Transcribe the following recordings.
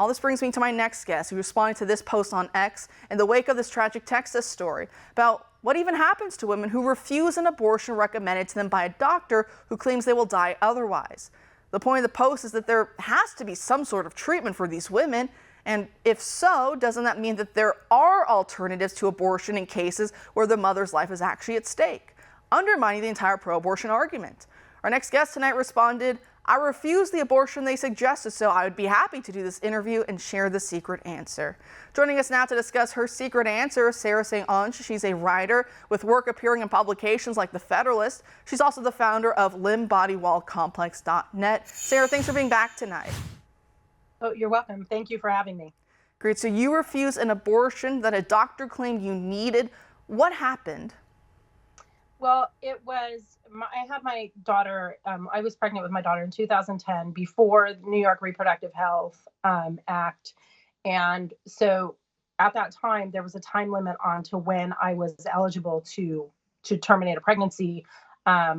All this brings me to my next guest, who responded to this post on X in the wake of this tragic Texas story about what even happens to women who refuse an abortion recommended to them by a doctor who claims they will die otherwise. The point of the post is that there has to be some sort of treatment for these women. And if so, doesn't that mean that there are alternatives to abortion in cases where the mother's life is actually at stake, undermining the entire pro-abortion argument? Our next guest tonight responded, "I refuse the abortion they suggested, so I would be happy to do this interview and share the secret answer." Joining us now to discuss her secret answer is Sarah St. Onge. She's a writer with work appearing in publications like The Federalist. She's also the founder of limbbodywallcomplex.net. Sarah, thanks for being back tonight. Oh, you're welcome. Thank you for having me. Great. So you refused an abortion that a doctor claimed you needed. What happened? Well, I had my daughter, I was pregnant with my daughter in 2010 before the New York Reproductive Health Act. And so at that time, there was a time limit on to when I was eligible to terminate a pregnancy.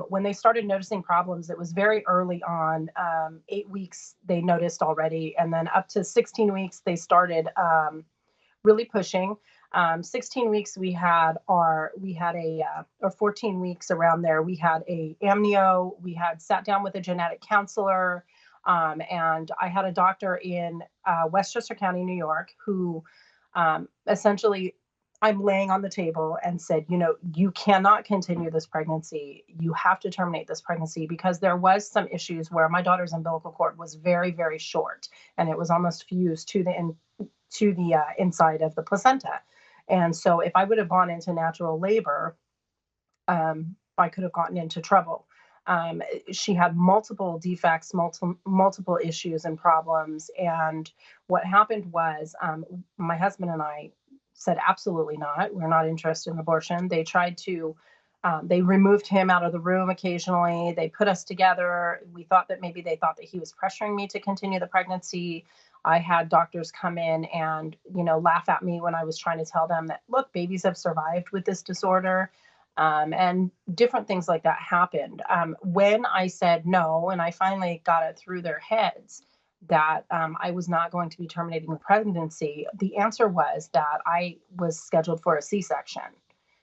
When they started noticing problems, it was very early on. 8 weeks they noticed already, and then up to 16 weeks they started really pushing. 16 weeks we had or 14 weeks around there, we had a amnio. We had sat down with a genetic counselor, and I had a doctor in Westchester County, New York, who essentially, I'm laying on the table and said, you cannot continue this pregnancy. You have to terminate this pregnancy, because there was some issues where my daughter's umbilical cord was very, very short, and it was almost fused to the inside of the placenta. And so if I would have gone into natural labor, I could have gotten into trouble. She had multiple defects, multiple issues and problems. And what happened was my husband and I said, absolutely not. We're not interested in abortion. They tried to, they removed him out of the room occasionally. They put us together. We thought that maybe they thought that he was pressuring me to continue the pregnancy. I had doctors come in and, laugh at me when I was trying to tell them that, look, babies have survived with this disorder. And different things like that happened. When I said no, and I finally got it through their heads that I was not going to be terminating the pregnancy, the answer was that I was scheduled for a C-section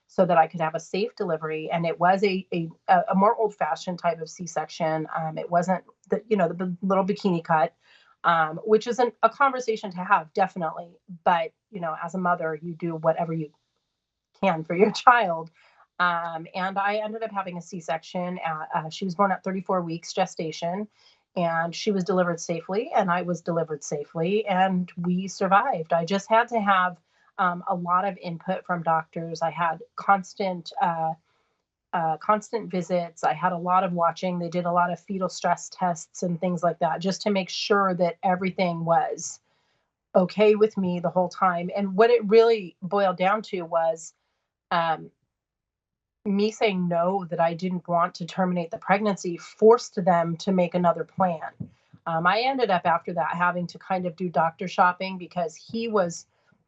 so that I could have a safe delivery. And it was a more old-fashioned type of C-section. It wasn't the little bikini cut, which is a conversation to have, definitely. But, as a mother, you do whatever you can for your child. And I ended up having a C-section. She was born at 34 weeks gestation, and she was delivered safely, and I was delivered safely, and we survived. I just had to have a lot of input from doctors. I had constant visits. I had a lot of watching. They did a lot of fetal stress tests and things like that, just to make sure that everything was okay with me the whole time. And what it really boiled down to was me saying no, that I didn't want to terminate the pregnancy, forced them to make another plan. I ended up after that having to kind of do doctor shopping, because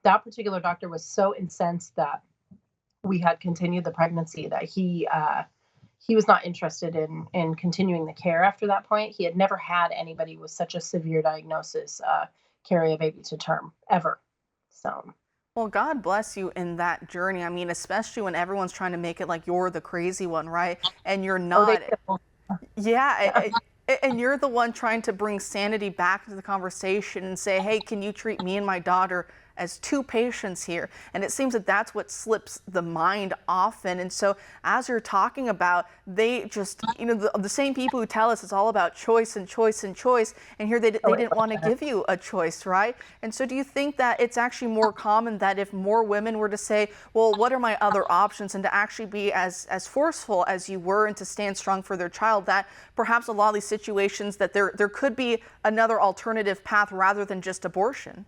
that particular doctor was so incensed that we had continued the pregnancy that he was not interested in continuing the care after that point. He had never had anybody with such a severe diagnosis carry a baby to term ever. So. Well, God bless you in that journey. I mean, especially when everyone's trying to make it like you're the crazy one, right? And you're not. Yeah. And you're the one trying to bring sanity back into the conversation and say, hey, can you treat me and my daughter as two patients here? And it seems that that's what slips the mind often. And so as you're talking about, they just, the same people who tell us it's all about choice and choice and choice, and here they didn't want to give you a choice, right? And so do you think that it's actually more common that if more women were to say, well, what are my other options, and to actually be as forceful as you were and to stand strong for their child, that perhaps a lot of these situations that there could be another alternative path rather than just abortion?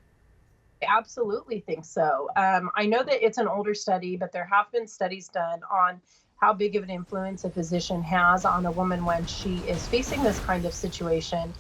I absolutely think so. I know that it's an older study, but there have been studies done on how big of an influence a physician has on a woman when she is facing this kind of situation.